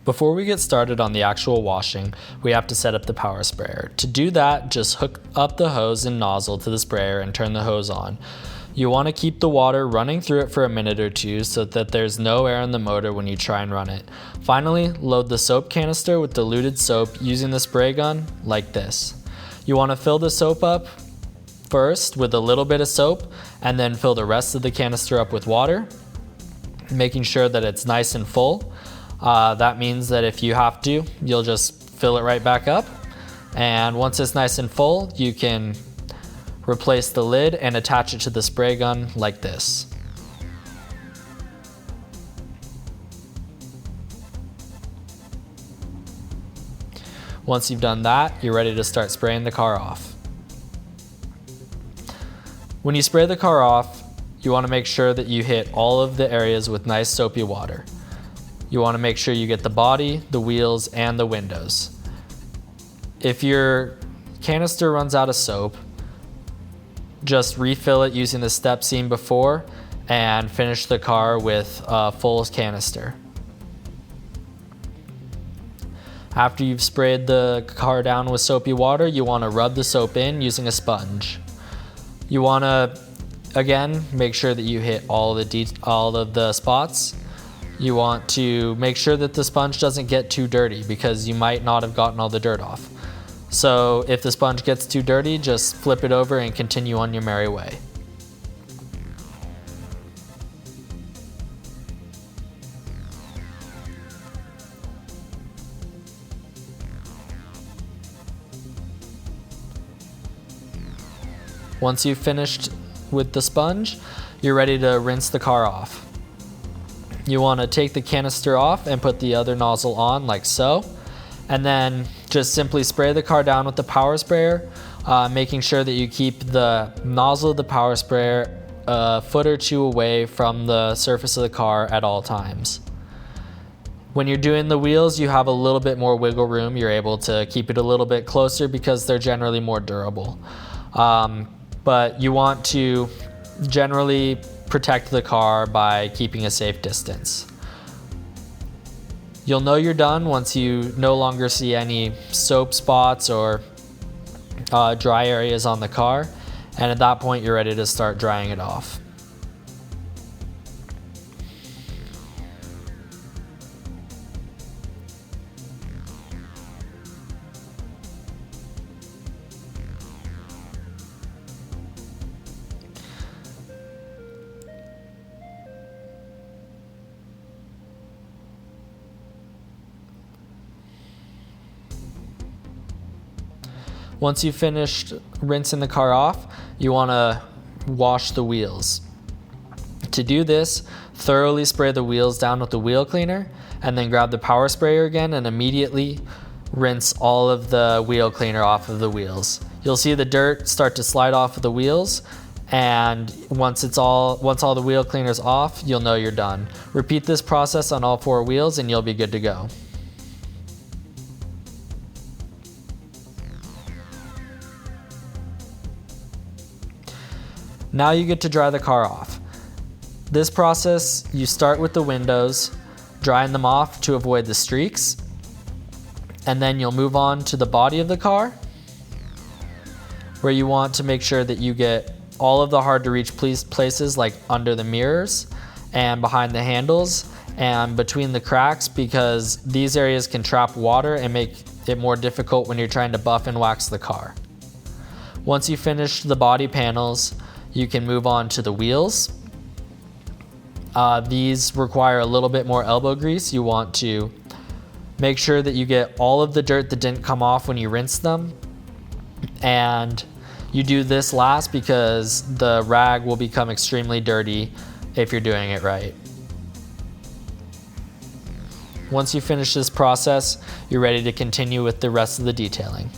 Before we get started on the actual washing, we have to set up the power sprayer. To do that, just hook up the hose and nozzle to the sprayer and turn the hose on. You want to keep the water running through it for a minute or two so that there's no air in the motor when you try and run it. Finally, load the soap canister with diluted soap using the spray gun like this. You want to fill the soap up first with a little bit of soap and then fill the rest of the canister up with water, making sure that it's nice and full. That means that if you have to, you'll just fill it right back up. And once it's nice and full, you can replace the lid and attach it to the spray gun like this. Once you've done that, you're ready to start spraying the car off. When you spray the car off, you want to make sure that you hit all of the areas with nice soapy water. You want to make sure you get the body, the wheels, and the windows. If your canister runs out of soap, just refill it using the step seen before and finish the car with a full canister. After you've sprayed the car down with soapy water, you want to rub the soap in using a sponge. You want to, again, make sure that you hit all of the spots. You want to make sure that the sponge doesn't get too dirty because you might not have gotten all the dirt off. So if the sponge gets too dirty, just flip it over and continue on your merry way. Once you've finished with the sponge, you're ready to rinse the car off. You want to take the canister off and put the other nozzle on like so, and then just simply spray the car down with the power sprayer, making sure that you keep the nozzle of the power sprayer a foot or two away from the surface of the car at all times. When you're doing the wheels, you have a little bit more wiggle room. You're able to keep it a little bit closer because they're generally more durable. But you want to generally protect the car by keeping a safe distance. You'll know you're done once you no longer see any soap spots or dry areas on the car, and at that point you're ready to start drying it off. Once you've finished rinsing the car off, you want to wash the wheels. To do this, thoroughly spray the wheels down with the wheel cleaner, and then grab the power sprayer again and immediately rinse all of the wheel cleaner off of the wheels. You'll see the dirt start to slide off of the wheels, and once all the wheel cleaner's off, you'll know you're done. Repeat this process on all 4 wheels and you'll be good to go. Now you get to dry the car off. This process, you start with the windows, drying them off to avoid the streaks, and then you'll move on to the body of the car, where you want to make sure that you get all of the hard to reach places like under the mirrors and behind the handles and between the cracks, because these areas can trap water and make it more difficult when you're trying to buff and wax the car. Once you finish the body panels, you can move on to the wheels. These require a little bit more elbow grease. You want to make sure that you get all of the dirt that didn't come off when you rinsed them. And you do this last because the rag will become extremely dirty if you're doing it right. Once you finish this process, you're ready to continue with the rest of the detailing.